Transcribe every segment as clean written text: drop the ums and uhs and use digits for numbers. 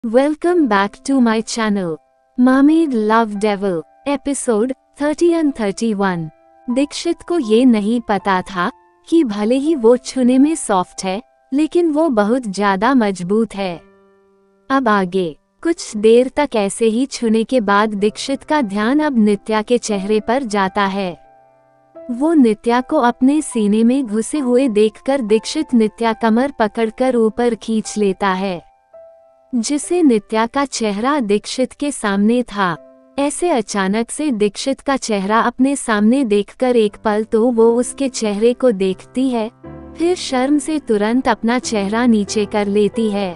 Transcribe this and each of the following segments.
Welcome back to my channel. Mermaid Love Devil, episode 30 and 31। Dixit को ये नहीं पता था कि भले ही वो छूने में सॉफ्ट है, लेकिन वो बहुत ज्यादा मजबूत है। अब आगे कुछ देर तक ऐसे ही छूने के बाद दीक्षित का ध्यान अब नित्या के चेहरे पर जाता है। वो नित्या को अपने सीने में घुसे हुए देखकर दीक्षित नित्या कमर पकड़कर ऊपर खींच लेता है, जिसे नित्या का चेहरा दीक्षित के सामने था। ऐसे अचानक से दीक्षित का चेहरा अपने सामने देखकर एक पल तो वो उसके चेहरे को देखती है, फिर शर्म से तुरंत अपना चेहरा नीचे कर लेती है।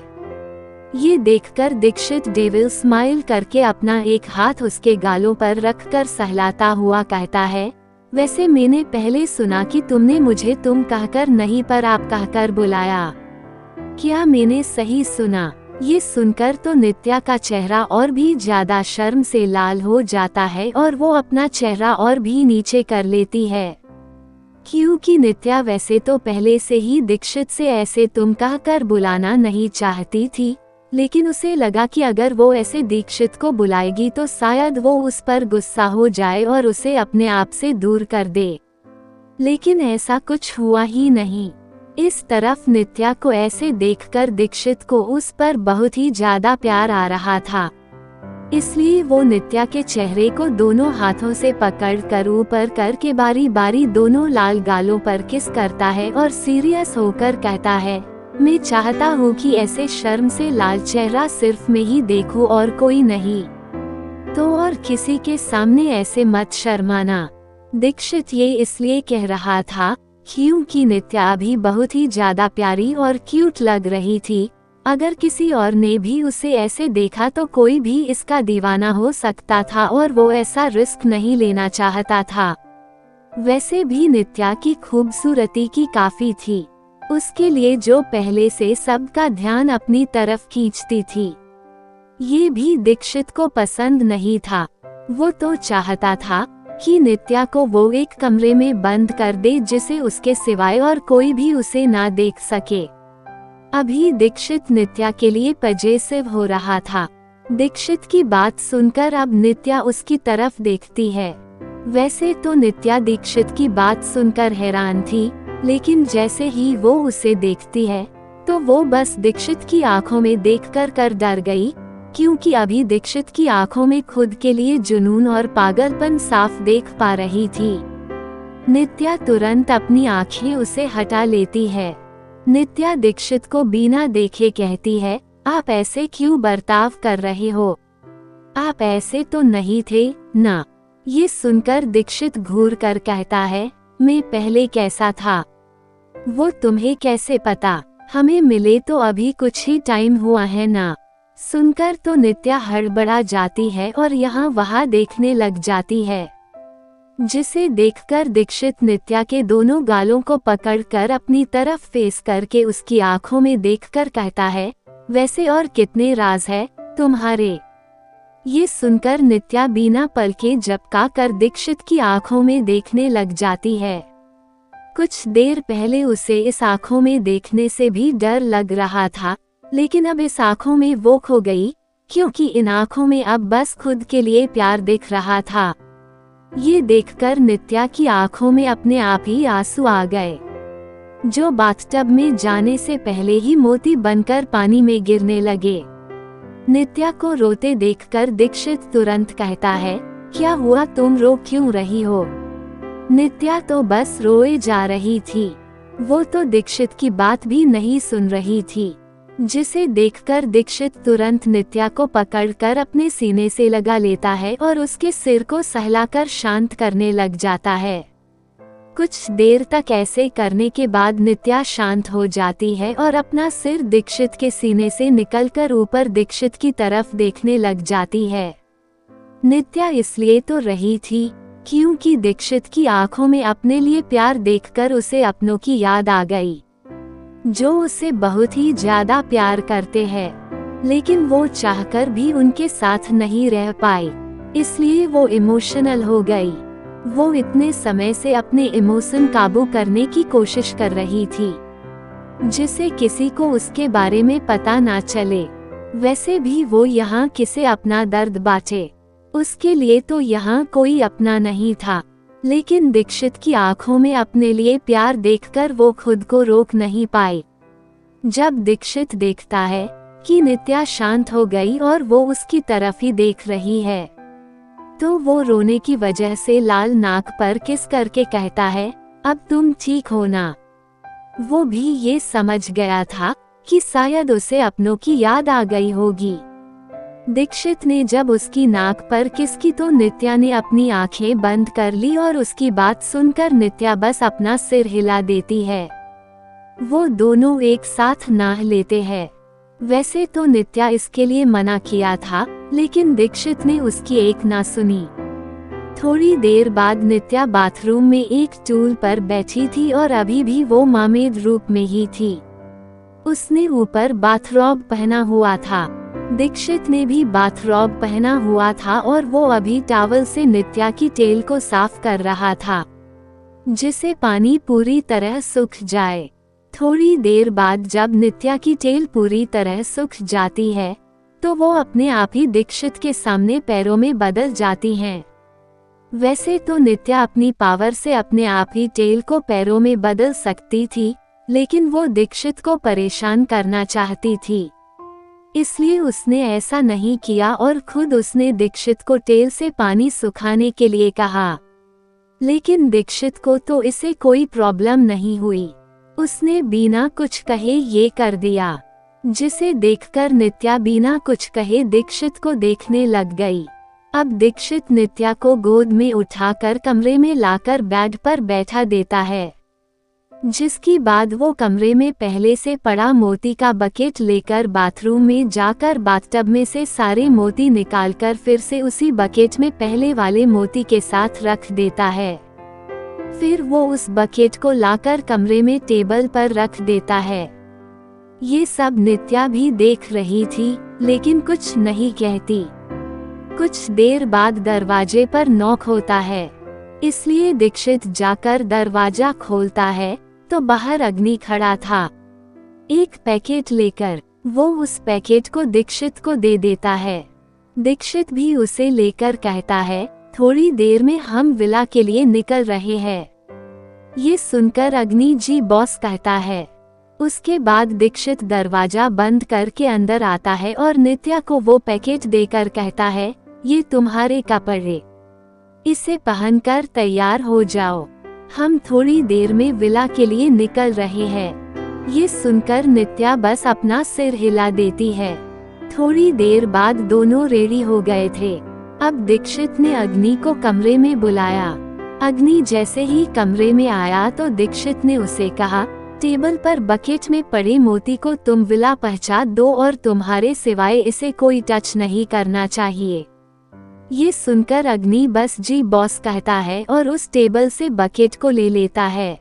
ये देखकर दीक्षित डेविल स्माइल करके अपना एक हाथ उसके गालों पर रखकर सहलाता हुआ कहता है, वैसे मैंने पहले सुना कि तुमने मुझे तुम कहकर नहीं पर आप कहकर बुलाया। क्या मैंने सही सुना? ये सुनकर तो नित्या का चेहरा और भी ज्यादा शर्म से लाल हो जाता है और वो अपना चेहरा और भी नीचे कर लेती है, क्योंकि नित्या वैसे तो पहले से ही दीक्षित से ऐसे तुम कहकर बुलाना नहीं चाहती थी, लेकिन उसे लगा कि अगर वो ऐसे दीक्षित को बुलाएगी तो शायद वो उस पर गुस्सा हो जाए और उसे अपने आप से दूर कर दे। लेकिन ऐसा कुछ हुआ ही नहीं। इस तरफ नित्या को ऐसे देखकर दीक्षित को उस पर बहुत ही ज्यादा प्यार आ रहा था, इसलिए वो नित्या के चेहरे को दोनों हाथों से पकड़कर ऊपर करके बारी बारी दोनों लाल गालों पर किस करता है और सीरियस होकर कहता है, मैं चाहता हूँ कि ऐसे शर्म से लाल चेहरा सिर्फ मैं ही देखूं और कोई नहीं, तो और किसी के सामने ऐसे मत शर्माना। दीक्षित ये इसलिए कह रहा था क्योंकि नित्या अभी बहुत ही ज्यादा प्यारी और क्यूट लग रही थी। अगर किसी और ने भी उसे ऐसे देखा तो कोई भी इसका दीवाना हो सकता था और वो ऐसा रिस्क नहीं लेना चाहता था। वैसे भी नित्या की खूबसूरती की काफी थी उसके लिए, जो पहले से सबका ध्यान अपनी तरफ खींचती थी। ये भी दीक्षित को पसंद नहीं था। वो तो चाहता था कि नित्या को वो एक कमरे में बंद कर दे जिसे उसके सिवाय और कोई भी उसे ना देख सके। अभी दीक्षित नित्या के लिए पजेसिव हो रहा था। दीक्षित की बात सुनकर अब नित्या उसकी तरफ देखती है। वैसे तो नित्या दीक्षित की बात सुनकर हैरान थी, लेकिन जैसे ही वो उसे देखती है तो वो बस दीक्षित की आंखों में देखकर कर डर गई, क्योंकि अभी दीक्षित की आंखों में खुद के लिए जुनून और पागलपन साफ देख पा रही थी। नित्या तुरंत अपनी आंखें उसे हटा लेती है। नित्या दीक्षित को बिना देखे कहती है, आप ऐसे क्यों बर्ताव कर रहे हो? आप ऐसे तो नहीं थे ना। ये सुनकर दीक्षित घूर कर कहता है, मैं पहले कैसा था वो तुम्हें कैसे पता? हमें मिले तो अभी कुछ ही टाइम हुआ है ना। सुनकर तो नित्या हड़बड़ा जाती है और यहाँ वहाँ देखने लग जाती है, जिसे देखकर दीक्षित नित्या के दोनों गालों को पकड़कर अपनी तरफ फेस करके उसकी आंखों में देखकर कहता है, वैसे और कितने राज है तुम्हारे? ये सुनकर नित्या बिना पलके झपका कर दीक्षित की आंखों में देखने लग जाती है। कुछ देर पहले उसे इस आंखों में देखने से भी डर लग रहा था, लेकिन अब इस आंखों में वो खो गई, क्योंकि इन आंखों में अब बस खुद के लिए प्यार दिख रहा था। ये देखकर नित्या की आंखों में अपने आप ही आंसू आ गए, जो बाथटब में जाने से पहले ही मोती बनकर पानी में गिरने लगे। नित्या को रोते देखकर दीक्षित तुरंत कहता है, क्या हुआ, तुम रो क्यों रही हो? नित्या तो बस रोए जा रही थी। वो तो दीक्षित की बात भी नहीं सुन रही थी, जिसे देखकर दीक्षित तुरंत नित्या को पकड़कर अपने सीने से लगा लेता है और उसके सिर को सहलाकर शांत करने लग जाता है। कुछ देर तक ऐसे करने के बाद नित्या शांत हो जाती है और अपना सिर दीक्षित के सीने से निकलकर ऊपर दीक्षित की तरफ देखने लग जाती है। नित्या इसलिए तो रही थी क्योंकि दीक्षित की आंखों में अपने लिए प्यार देखकर उसे अपनों की याद आ गई, जो उसे बहुत ही ज्यादा प्यार करते हैं, लेकिन वो चाहकर भी उनके साथ नहीं रह पाई, इसलिए वो इमोशनल हो गई। वो इतने समय से अपने इमोशन काबू करने की कोशिश कर रही थी, जिससे किसी को उसके बारे में पता ना चले। वैसे भी वो यहाँ किसे अपना दर्द बांटे, उसके लिए तो यहाँ कोई अपना नहीं था। लेकिन दीक्षित की आंखों में अपने लिए प्यार देखकर वो खुद को रोक नहीं पाई। जब दीक्षित देखता है कि नित्या शांत हो गई और वो उसकी तरफ ही देख रही है, तो वो रोने की वजह से लाल नाक पर किस करके कहता है, अब तुम ठीक हो ना। वो भी ये समझ गया था कि शायद उसे अपनों की याद आ गई होगी। दीक्षित ने जब उसकी नाक पर किस की तो नित्या ने अपनी आंखें बंद कर ली और उसकी बात सुनकर नित्या बस अपना सिर हिला देती है। वो दोनों एक साथ नाह लेते हैं। वैसे तो नित्या इसके लिए मना किया था, लेकिन दीक्षित ने उसकी एक ना सुनी। थोड़ी देर बाद नित्या बाथरूम में एक स्टूल पर बैठी थी और अभी भी वो मर्मेड रूप में ही थी। उसने ऊपर बाथरॉब पहना हुआ था। दीक्षित ने भी बाथरॉब पहना हुआ था और वो अभी टॉवल से नित्या की टेल को साफ कर रहा था, जिसे पानी पूरी तरह सूख जाए। थोड़ी देर बाद जब नित्या की टेल पूरी तरह सूख जाती है, तो वो अपने आप ही दीक्षित के सामने पैरों में बदल जाती हैं। वैसे तो नित्या अपनी पावर से अपने आप ही टेल को पैरों में बदल सकती थी, लेकिन वो दीक्षित को परेशान करना चाहती थी, इसलिए उसने ऐसा नहीं किया और खुद उसने दीक्षित को टेल से पानी सुखाने के लिए कहा। लेकिन दीक्षित को तो इसे कोई प्रॉब्लम नहीं हुई। उसने बिना कुछ कहे ये कर दिया, जिसे देखकर नित्या बिना कुछ कहे दीक्षित को देखने लग गई। अब दीक्षित नित्या को गोद में उठाकर कमरे में लाकर बेड पर बैठा देता है, जिसके बाद वो कमरे में पहले से पड़ा मोती का बकेट लेकर बाथरूम में जाकर बाथटब में से सारे मोती निकालकर फिर से उसी बकेट में पहले वाले मोती के साथ रख देता है। फिर वो उस बकेट को लाकर कमरे में टेबल पर रख देता है। ये सब नित्या भी देख रही थी, लेकिन कुछ नहीं कहती। कुछ देर बाद दरवाजे पर नॉक होता है, इसलिए दीक्षित जाकर दरवाजा खोलता है तो बाहर अग्नि खड़ा था। एक पैकेट लेकर वो उस पैकेट को दीक्षित को दे देता है। दीक्षित भी उसे लेकर कहता है, थोड़ी देर में हम विला के लिए निकल रहे हैं। ये सुनकर अग्नि जी बॉस कहता है। उसके बाद दीक्षित दरवाजा बंद करके अंदर आता है और नित्या को वो पैकेट देकर कहता है, ये तुम्हारे कपड़े, इसे पहनकर तैयार हो जाओ, हम थोड़ी देर में विला के लिए निकल रहे हैं। ये सुनकर नित्या बस अपना सिर हिला देती है। थोड़ी देर बाद दोनों रेडी हो गए थे। अब दीक्षित ने अग्नि को कमरे में बुलाया। अग्नि जैसे ही कमरे में आया तो दीक्षित ने उसे कहा, टेबल पर बकेट में पड़े मोती को तुम विला पहुंचा दो और तुम्हारे सिवाय इसे कोई टच नहीं करना चाहिए। ये सुनकर अग्नि बस जी बॉस कहता है और उस टेबल से बकेट को ले लेता है।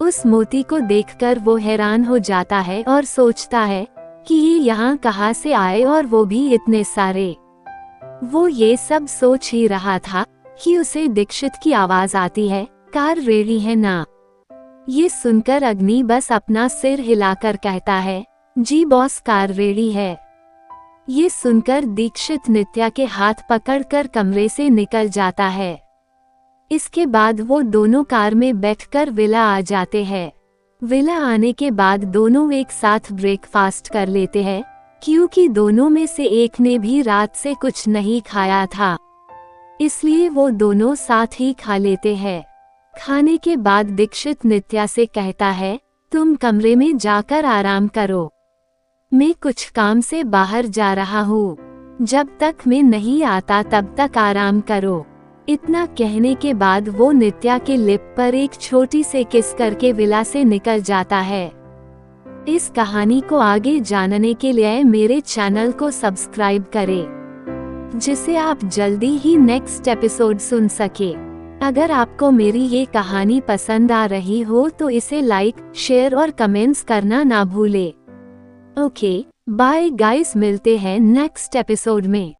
उस मोती को देखकर वो हैरान हो जाता है और सोचता है कि ये यहाँ कहाँ से आए और वो भी इतने सारे। वो ये सब सोच ही रहा था कि उसे दीक्षित की आवाज आती है, कार रेडी है ना। ये सुनकर अग्नि बस अपना सिर हिलाकर कहता है, जी बॉस कार रेडी है। ये सुनकर दीक्षित नित्या के हाथ पकड़कर कमरे से निकल जाता है। इसके बाद वो दोनों कार में बैठकर विला आ जाते हैं। विला आने के बाद दोनों एक साथ ब्रेकफास्ट कर लेते हैं, क्योंकि दोनों में से एक ने भी रात से कुछ नहीं खाया था, इसलिए वो दोनों साथ ही खा लेते हैं। खाने के बाद दीक्षित नित्या से कहता है, तुम कमरे में जाकर आराम करो, मैं कुछ काम से बाहर जा रहा हूँ, जब तक मैं नहीं आता तब तक आराम करो। इतना कहने के बाद वो नित्या के लिप पर एक छोटी से किस करके विला से निकल जाता है। इस कहानी को आगे जानने के लिए मेरे चैनल को सब्सक्राइब करें, जिससे आप जल्दी ही नेक्स्ट एपिसोड सुन सके। अगर आपको मेरी ये कहानी पसंद आ रही हो तो इसे लाइक, शेयर और कमेंट्स करना ना भूले। ओके, बाय गाइस, मिलते हैं नेक्स्ट एपिसोड में।